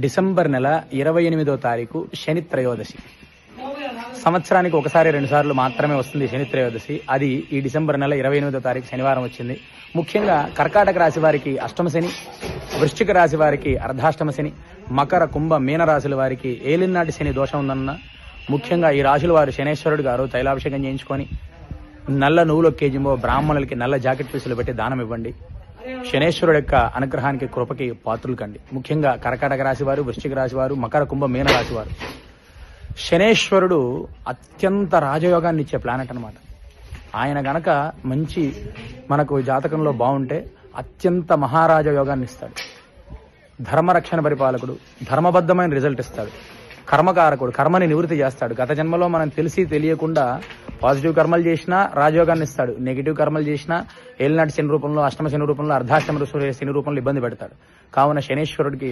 December నెల 28వ తారీఖు శని త్రయోదశి. సంవత్సరానికి ఒకసారి 2 సార్లు మాత్రమే వస్తుంది శని త్రయోదశి. అది ఈ డిసెంబర్ నెల 28వ తారీఖు శనివారం వచ్చింది. ముఖ్యంగా కర్కాటక రాశి వారికి అష్టమ శని, వృశ్చిక రాశి వారికి అర్ధాష్టమ శని, మకర కుంభ మీన రాశుల వారికి ఏలినాటి శని దోషం ఉందన్న ముఖ్యంగా ఈ రాశుల వారు శనేశ్వరుడు గారు తైలాభిషేకం చేయించుకొని నల్ల నువ్వుల కేజీమో బ్రాహ్మణులకి నల్ల జాకెట్ పీసులు పెట్టి దానం ఇవ్వండి. శనేశ్వరుడు యొక్క అనుగ్రహానికి కృపకి పాత్రులు కండి. ముఖ్యంగా కర్కాటక రాశి వారు, వృశ్చిక రాశి వారు, మకర కుంభ మీన రాశి వారు. శనేశ్వరుడు అత్యంత రాజయోగాన్ని ఇచ్చే ప్లానెట్ అనమాట. ఆయన గనక మంచి మనకు జాతకంలో బాగుంటే అత్యంత మహారాజ యోగాన్ని ఇస్తాడు. ధర్మరక్షణ పరిపాలకుడు, ధర్మబద్ధమైన రిజల్ట్ ఇస్తాడు. కర్మకారకుడు, కర్మని నివృత్తి చేస్తాడు. గత జన్మలో మనం తెలిసి తెలియకుండా పాజిటివ్ కర్మలు చేసినా రాజయోగాన్ని ఇస్తాడు, నెగిటివ్ కర్మలు చేసినా ఏలినాటి శని రూపంలో, అష్టమ శని రూపంలో, అర్ధాష్టమ శని రూపంలో ఇబ్బంది పెడతాడు. కావున శనేశ్వరుడికి